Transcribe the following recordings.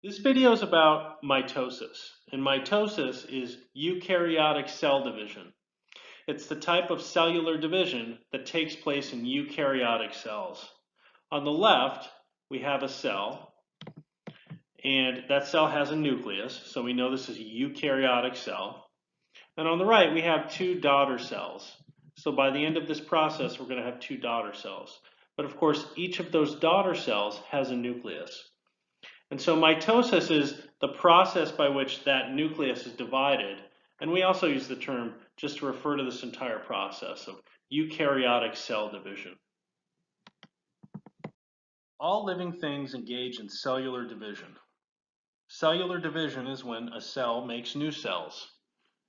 This video is about mitosis, and mitosis is eukaryotic cell division. It's the type of cellular division that takes place in eukaryotic cells. On the left, we have a cell, and that cell has a nucleus, so we know this is a eukaryotic cell. And on the right, we have two daughter cells. So by the end of this process, we're going to have two daughter cells. But of course, each of those daughter cells has a nucleus. And so mitosis is the process by which that nucleus is divided. And we also use the term just to refer to this entire process of eukaryotic cell division. All living things engage in cellular division. Cellular division is when a cell makes new cells.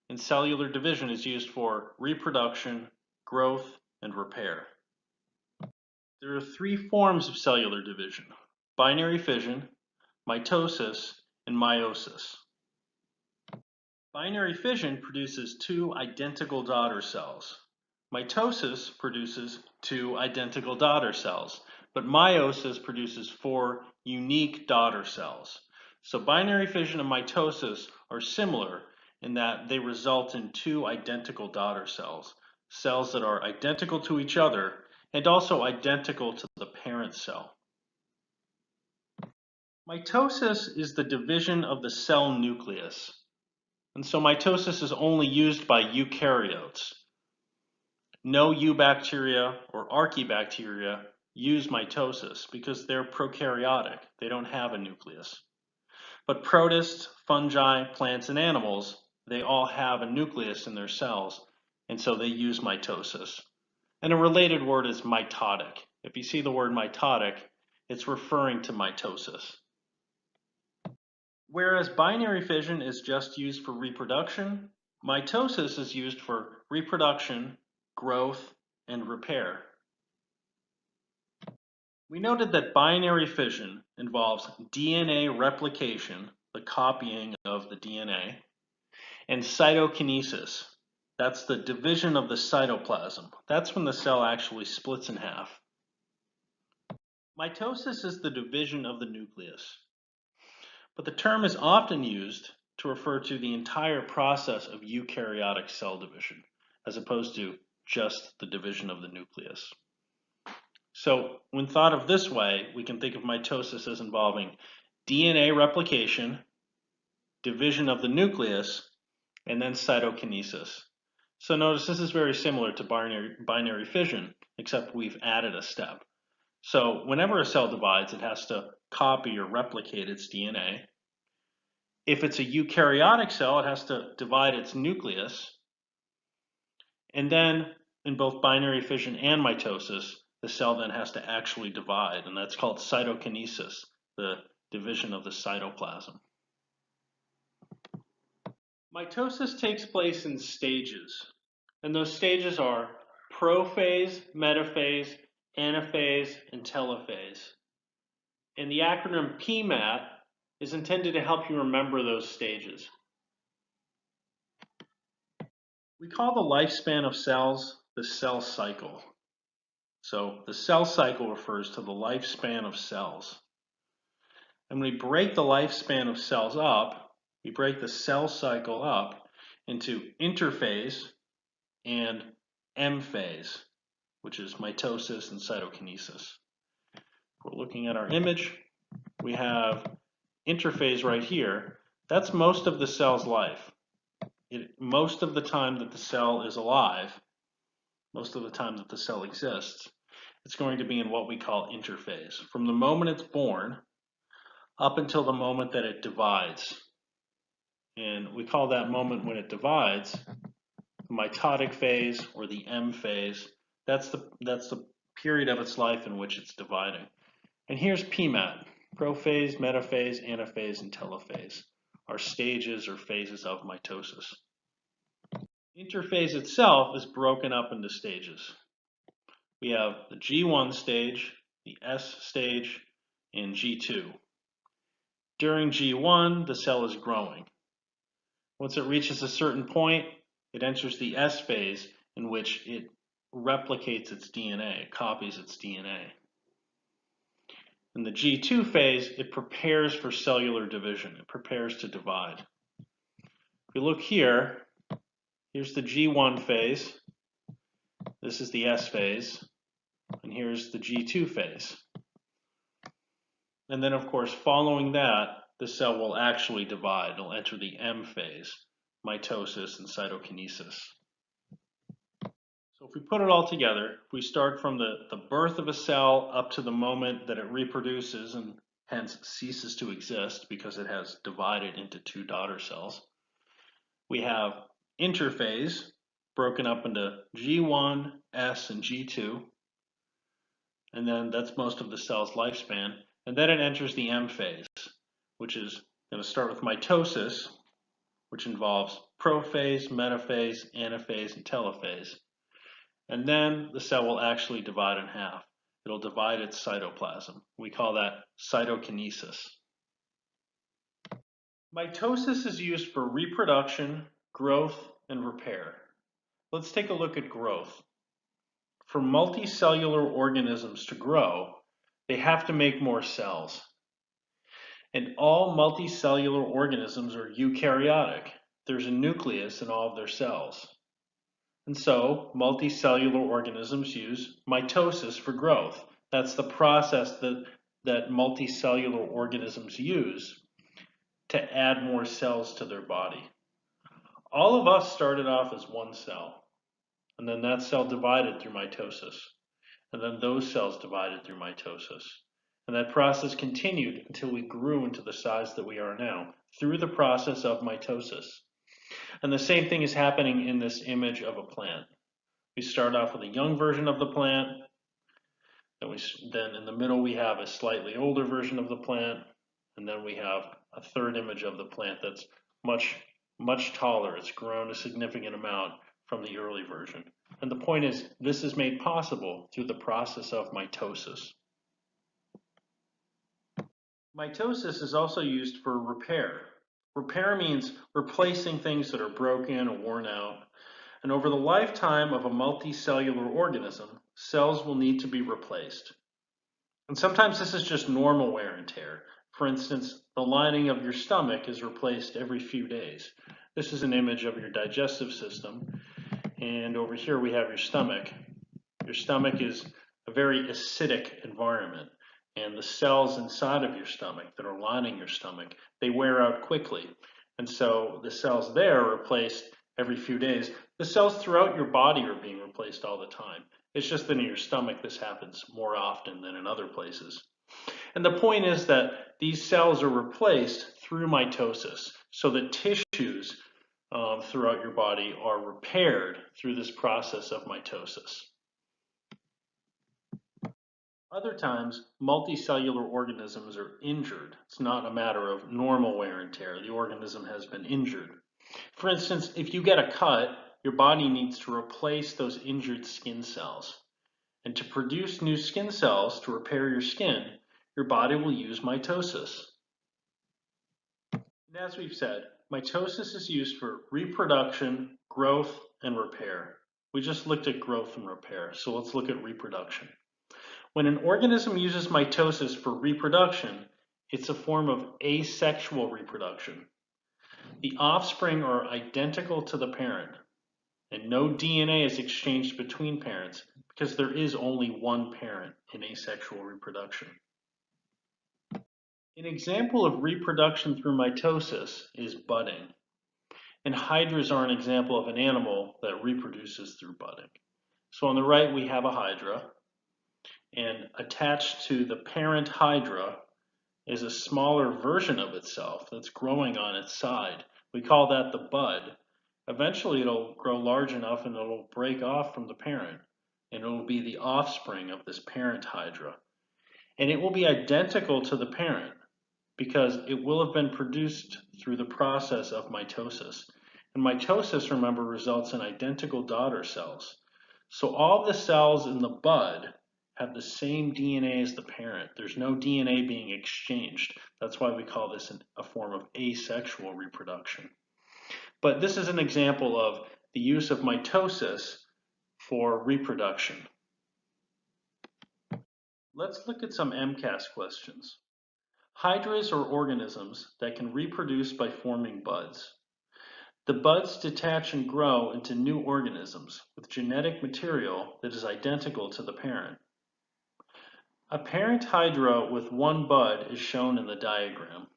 And cellular division is used for reproduction, growth, and repair. There are three forms of cellular division: binary fission, mitosis, and meiosis. Binary fission produces two identical daughter cells. Mitosis produces two identical daughter cells, but meiosis produces four unique daughter cells. So binary fission and mitosis are similar in that they result in two identical daughter cells, cells that are identical to each other and also identical to the parent cell. Mitosis is the division of the cell nucleus. And so mitosis is only used by eukaryotes. No eubacteria or archaebacteria use mitosis because they're prokaryotic. They don't have a nucleus. But protists, fungi, plants, and animals, they all have a nucleus in their cells, and so they use mitosis. And a related word is mitotic. If you see the word mitotic, it's referring to mitosis. Whereas binary fission is just used for reproduction, mitosis is used for reproduction, growth, and repair. We noted that binary fission involves DNA replication, the copying of the DNA, and cytokinesis. That's the division of the cytoplasm. That's when the cell actually splits in half. Mitosis is the division of the nucleus. But the term is often used to refer to the entire process of eukaryotic cell division, as opposed to just the division of the nucleus. So when thought of this way, we can think of mitosis as involving DNA replication, division of the nucleus, and then cytokinesis. So notice this is very similar to binary fission, except we've added a step. So whenever a cell divides, it has to copy or replicate its DNA. If it's a eukaryotic cell, it has to divide its nucleus. And then in both binary fission and mitosis, the cell then has to actually divide, and that's called cytokinesis, the division of the cytoplasm. Mitosis takes place in stages, and those stages are prophase, metaphase, anaphase, and telophase. And the acronym PMAT is intended to help you remember those stages. We call the lifespan of cells the cell cycle. So the cell cycle refers to the lifespan of cells. And when we break the lifespan of cells up, we break the cell cycle up into interphase and M phase, which is mitosis and cytokinesis. If we're looking at our image, we have interphase right here. That's most of the cell's life. Most of the time that the cell is alive, most of the time that the cell exists, it's going to be in what we call interphase. From the moment it's born up until the moment that it divides. And we call that moment when it divides the mitotic phase or the M phase. That's the period of its life in which it's dividing. And here's PMAT, prophase, metaphase, anaphase, and telophase, are stages or phases of mitosis. Interphase itself is broken up into stages. We have the G1 stage, the S stage, and G2. During G1, the cell is growing. Once it reaches a certain point, it enters the S phase, in which it replicates its DNA, it copies its DNA. In the G2 phase, it prepares for cellular division. It prepares to divide. If we look here, here's the G1 phase. This is the S phase. And here's the G2 phase. And then, of course, following that, the cell will actually divide. It'll enter the M phase, mitosis and cytokinesis. So if we put it all together, if we start from the birth of a cell up to the moment that it reproduces and hence ceases to exist because it has divided into two daughter cells, we have interphase broken up into G1, S, and G2. And then that's most of the cell's lifespan. And then it enters the M phase, which is going to start with mitosis, which involves prophase, metaphase, anaphase, and telophase. And then the cell will actually divide in half. It'll divide its cytoplasm. We call that cytokinesis. Mitosis is used for reproduction, growth, and repair. Let's take a look at growth. For multicellular organisms to grow, they have to make more cells. And all multicellular organisms are eukaryotic. There's a nucleus in all of their cells. And so, multicellular organisms use mitosis for growth. That's the process that multicellular organisms use to add more cells to their body. All of us started off as one cell, and then that cell divided through mitosis, and then those cells divided through mitosis. And that process continued until we grew into the size that we are now, through the process of mitosis. And the same thing is happening in this image of a plant. We start off with a young version of the plant, then in the middle we have a slightly older version of the plant, and then we have a third image of the plant that's much taller. It's grown a significant amount from the early version. And the point is, this is made possible through the process of mitosis. Mitosis is also used for repair. Repair means replacing things that are broken or worn out. And over the lifetime of a multicellular organism, cells will need to be replaced. And sometimes this is just normal wear and tear. For instance, the lining of your stomach is replaced every few days. This is an image of your digestive system. And over here we have your stomach. Your stomach is a very acidic environment. And the cells inside of your stomach that are lining your stomach, they wear out quickly. And so the cells there are replaced every few days. The cells throughout your body are being replaced all the time. It's just that in your stomach this happens more often than in other places. And the point is that these cells are replaced through mitosis, so that tissues throughout your body are repaired through this process of mitosis. Other times, multicellular organisms are injured. It's not a matter of normal wear and tear. The organism has been injured. For instance, if you get a cut, your body needs to replace those injured skin cells. And to produce new skin cells to repair your skin, your body will use mitosis. And as we've said, mitosis is used for reproduction, growth, and repair. We just looked at growth and repair, so let's look at reproduction. When an organism uses mitosis for reproduction, it's a form of asexual reproduction. The offspring are identical to the parent, and no DNA is exchanged between parents because there is only one parent in asexual reproduction. An example of reproduction through mitosis is budding, and hydras are an example of an animal that reproduces through budding. So on the right we have a hydra, and attached to the parent hydra is a smaller version of itself that's growing on its side. We call that the bud. Eventually it'll grow large enough and it'll break off from the parent, and it'll be the offspring of this parent hydra. And it will be identical to the parent because it will have been produced through the process of mitosis. And mitosis, remember, results in identical daughter cells. So all the cells in the bud have the same DNA as the parent. There's no DNA being exchanged. That's why we call this a form of asexual reproduction. But this is an example of the use of mitosis for reproduction. Let's look at some MCAS questions. Hydras are organisms that can reproduce by forming buds. The buds detach and grow into new organisms with genetic material that is identical to the parent. A parent hydra with one bud is shown in the diagram.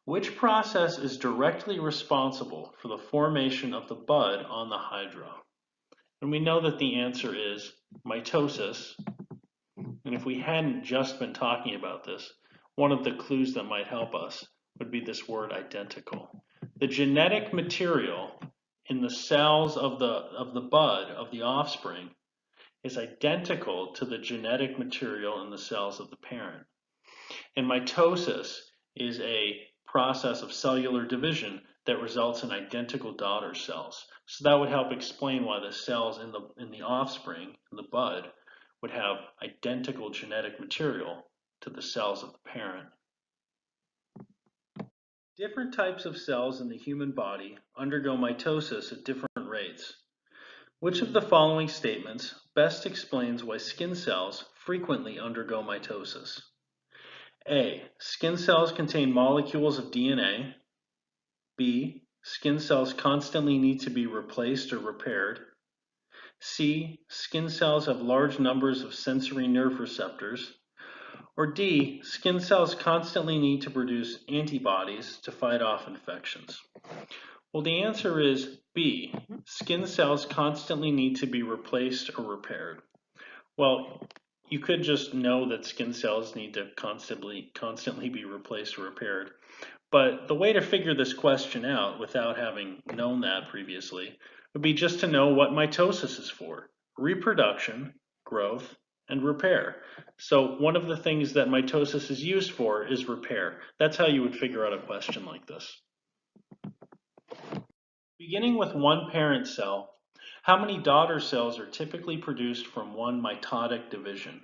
Which process is directly responsible for the formation of the bud on the hydra? And we know that the answer is mitosis. And if we hadn't just been talking about this, one of the clues that might help us would be this word identical. The genetic material in the cells of the bud, of the offspring, is identical to the genetic material in the cells of the parent. And mitosis is a process of cellular division that results in identical daughter cells. So that would help explain why the cells in the offspring, in the bud, would have identical genetic material to the cells of the parent. Different types of cells in the human body undergo mitosis at different rates. Which of the following statements best explains why skin cells frequently undergo mitosis? A. Skin cells contain molecules of DNA. B. Skin cells constantly need to be replaced or repaired. C. Skin cells have large numbers of sensory nerve receptors. Or D. Skin cells constantly need to produce antibodies to fight off infections. Well, the answer is B. Skin cells constantly need to be replaced or repaired. Well, you could just know that skin cells need to constantly be replaced or repaired. But the way to figure this question out without having known that previously would be just to know what mitosis is for: reproduction, growth, and repair. So one of the things that mitosis is used for is repair. That's how you would figure out a question like this. Beginning with one parent cell, how many daughter cells are typically produced from one mitotic division?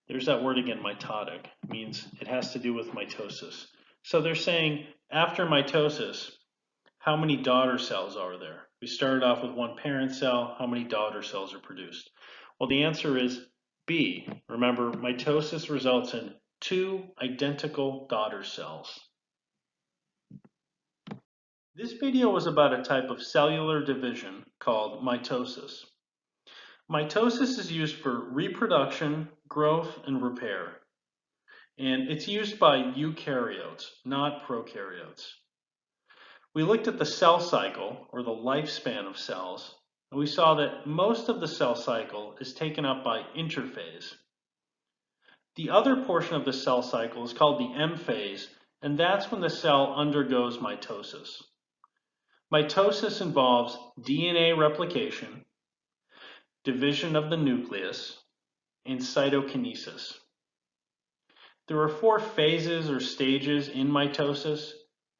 There's that word again, mitotic. It means it has to do with mitosis. So they're saying after mitosis, how many daughter cells are there? We started off with one parent cell. How many daughter cells are produced? Well, the answer is B. Remember, mitosis results in two identical daughter cells. This video was about a type of cellular division called mitosis. Mitosis is used for reproduction, growth, and repair. And it's used by eukaryotes, not prokaryotes. We looked at the cell cycle, or the lifespan of cells, and we saw that most of the cell cycle is taken up by interphase. The other portion of the cell cycle is called the M phase, and that's when the cell undergoes mitosis. Mitosis involves DNA replication, division of the nucleus, and cytokinesis. There are 4 phases or stages in mitosis,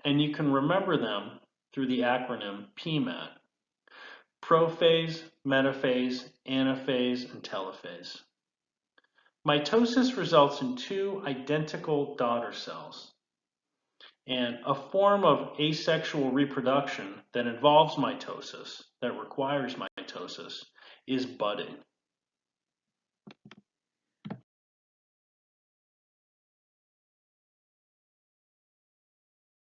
and you can remember them through the acronym PMAT: prophase, metaphase, anaphase, and telophase. Mitosis results in 2 identical daughter cells. And a form of asexual reproduction that involves mitosis, that requires mitosis, is budding.